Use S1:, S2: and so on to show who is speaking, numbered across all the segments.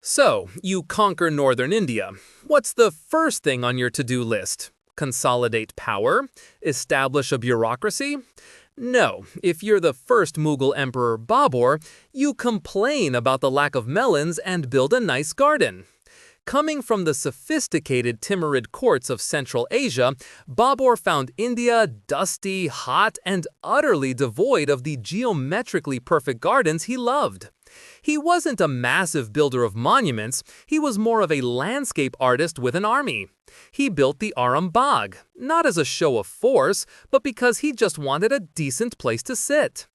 S1: So, you conquer northern India. What's the first thing on your to-do list? Consolidate power? Establish a bureaucracy? No, if you're the first Mughal emperor Babur, you complain about the lack of melons and build a nice garden. Coming from the sophisticated Timurid courts of Central Asia, Babur found India dusty, hot, and utterly devoid of the geometrically perfect gardens he loved. He wasn't a massive builder of monuments, he was more of a landscape artist with an army. He built the Arambagh, not as a show of force, but because he just wanted a decent place to sit.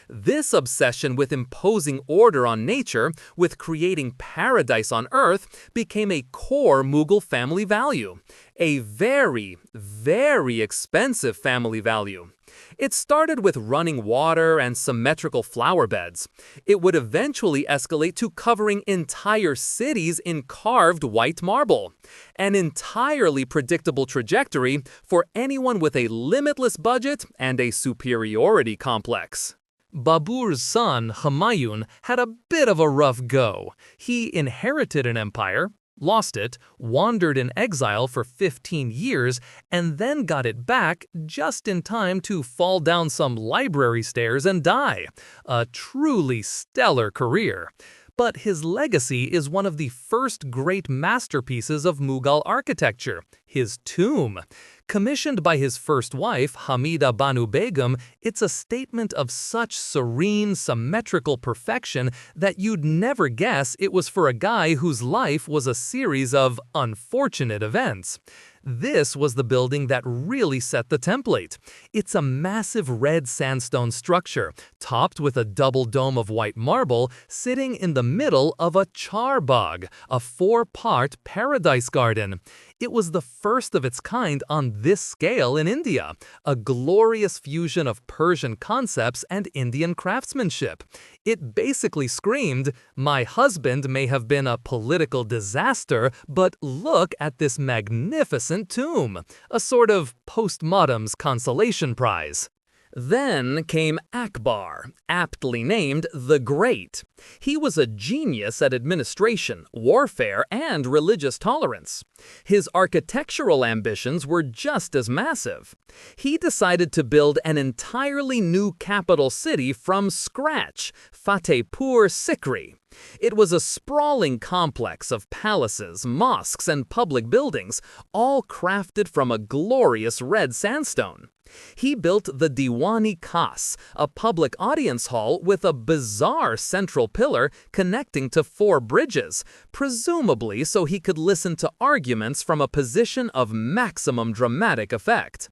S1: This obsession with imposing order on nature, with creating paradise on earth, became a core Mughal family value. A very, very expensive family value. It started with running water and symmetrical flower beds. It would eventually escalate to covering entire cities in carved white marble. An entirely predictable trajectory for anyone with a limitless budget and a superiority complex. Babur's son, Humayun, had a bit of a rough go. He inherited an empire, lost it, wandered in exile for 15 years, and then got it back just in time to fall down some library stairs and die. A truly stellar career. But his legacy is one of the first great masterpieces of Mughal architecture, his tomb. Commissioned by his first wife, Hamida Banu Begum, it's a statement of such serene, symmetrical perfection that you'd never guess it was for a guy whose life was a series of unfortunate events. This was the building that really set the template. It's a massive red sandstone structure, topped with a double dome of white marble, sitting in the middle of a charbagh, a 4-part paradise garden. It was the first of its kind on this scale in India, a glorious fusion of Persian concepts and Indian craftsmanship. It basically screamed, "My husband may have been a political disaster, but look at this magnificent tomb," a sort of postmortem's consolation prize. Then came Akbar, aptly named the Great. He was a genius at administration, warfare, and religious tolerance. His architectural ambitions were just as massive. He decided to build an entirely new capital city from scratch, Fatehpur Sikri. It was a sprawling complex of palaces, mosques, and public buildings, all crafted from a glorious red sandstone. He built the Diwani Khas, a public audience hall with a bizarre central pillar connecting to 4 bridges, presumably so he could listen to arguments from a position of maximum dramatic effect.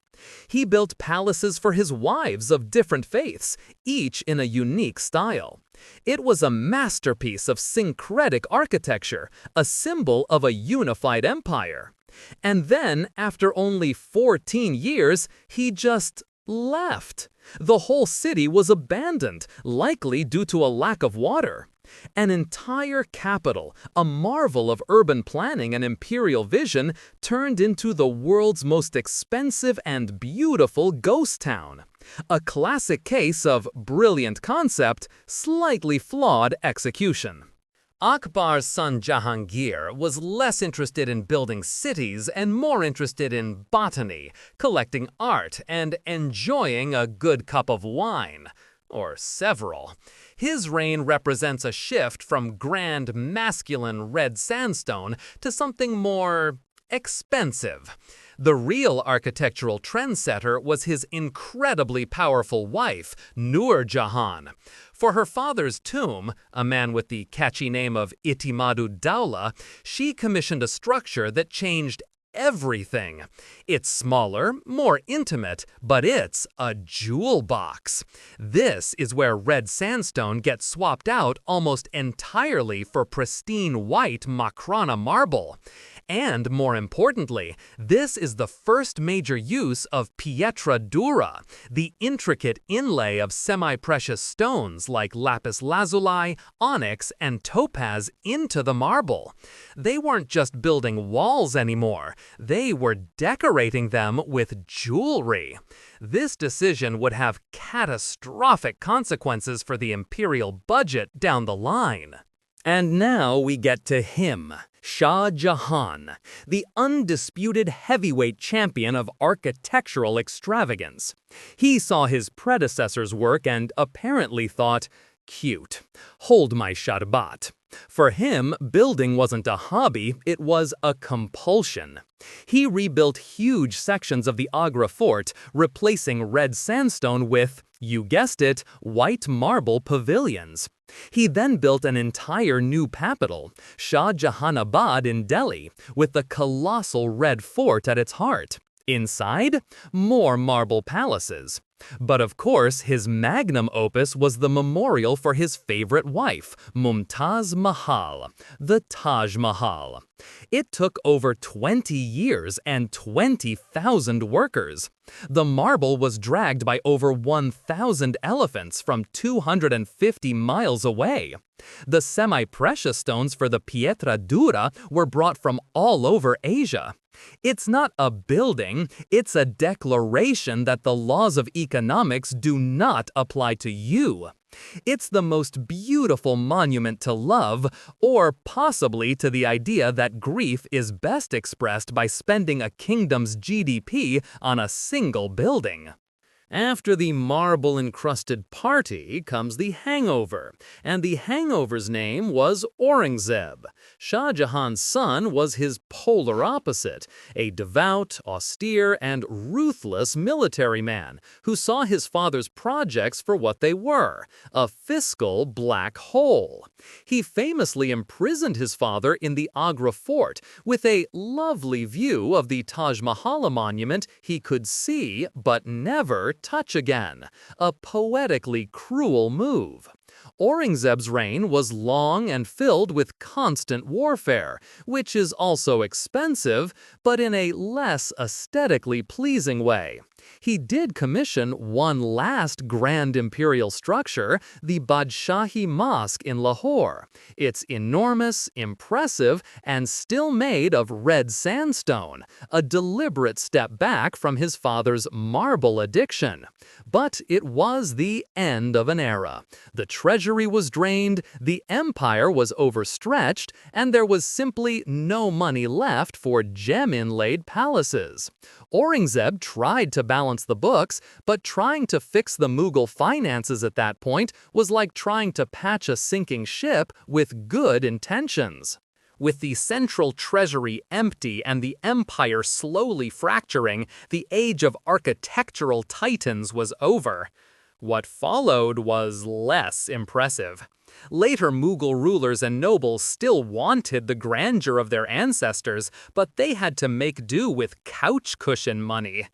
S1: He built palaces for his wives of different faiths, each in a unique style. It was a masterpiece of syncretic architecture, a symbol of a unified empire. And then, after only 14 years, he just left. The whole city was abandoned, likely due to a lack of water. An entire capital, a marvel of urban planning and imperial vision, turned into the world's most expensive and beautiful ghost town. A classic case of brilliant concept, slightly flawed execution. Akbar's son Jahangir was less interested in building cities and more interested in botany, collecting art, and enjoying a good cup of wine. Or several. His reign represents a shift from grand, masculine red sandstone to something more expensive. The real architectural trendsetter was his incredibly powerful wife, Nur Jahan. For her father's tomb, a man with the catchy name of Itimadu Dawla, she commissioned a structure that changed everything. It's smaller, more intimate, but it's a jewel box. This is where red sandstone gets swapped out almost entirely for pristine white Makrana marble. And more importantly, this is the first major use of pietra dura, the intricate inlay of semi-precious stones like lapis lazuli, onyx, and topaz into the marble. They weren't just building walls anymore, they were decorating them with jewelry. This decision would have catastrophic consequences for the imperial budget down the line. And now we get to him, Shah Jahan, the undisputed heavyweight champion of architectural extravagance. He saw his predecessor's work and apparently thought, cute, hold my sharbat. For him, building wasn't a hobby, it was a compulsion. He rebuilt huge sections of the Agra fort, replacing red sandstone with, you guessed it, white marble pavilions. He then built an entire new capital, Shah Jahanabad in Delhi, with the colossal red fort at its heart. Inside, more marble palaces. But of course, his magnum opus was the memorial for his favorite wife, Mumtaz Mahal, the Taj Mahal. It took over 20 years and 20,000 workers. The marble was dragged by over 1,000 elephants from 250 miles away. The semi-precious stones for the pietra dura were brought from all over Asia. It's not a building, it's a declaration that the laws of economics do not apply to you. It's the most beautiful monument to love, or possibly to the idea that grief is best expressed by spending a kingdom's GDP on a single building. After the marble-encrusted party comes the hangover, and the hangover's name was Aurangzeb. Shah Jahan's son was his polar opposite, a devout, austere, and ruthless military man who saw his father's projects for what they were, a fiscal black hole. He famously imprisoned his father in the Agra fort with a lovely view of the Taj Mahal monument he could see but never touch again, a poetically cruel move. Aurangzeb's reign was long and filled with constant warfare, which is also expensive, but in a less aesthetically pleasing way. He did commission one last grand imperial structure, the Badshahi Mosque in Lahore. It's enormous, impressive, and still made of red sandstone, a deliberate step back from his father's marble addiction. But it was the end of an era. The treasury was drained, the empire was overstretched, and there was simply no money left for gem-inlaid palaces. Aurangzeb tried to balance the books, but trying to fix the Mughal finances at that point was like trying to patch a sinking ship with good intentions. With the central treasury empty and the empire slowly fracturing, the age of architectural titans was over. What followed was less impressive. Later Mughal rulers and nobles still wanted the grandeur of their ancestors, but they had to make do with couch cushion money.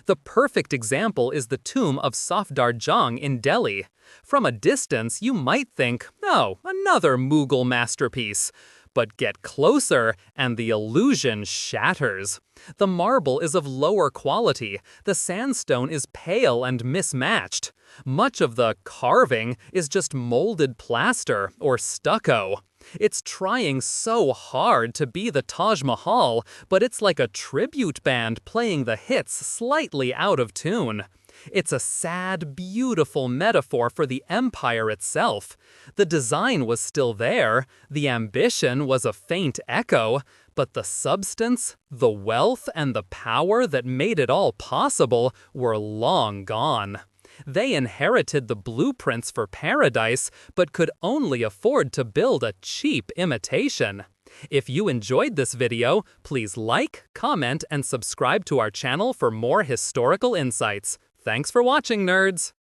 S1: The perfect example is the tomb of Safdar Jung in Delhi. From a distance, you might think, oh, another Mughal masterpiece. But get closer, and the illusion shatters. The marble is of lower quality, the sandstone is pale and mismatched. Much of the carving is just molded plaster or stucco. It's trying so hard to be the Taj Mahal, but it's like a tribute band playing the hits slightly out of tune. It's a sad, beautiful metaphor for the empire itself. The design was still there, the ambition was a faint echo, but the substance, the wealth, and the power that made it all possible were long gone. They inherited the blueprints for paradise, but could only afford to build a cheap imitation. If you enjoyed this video, please like, comment, and subscribe to our channel for more historical insights. Thanks for watching, nerds!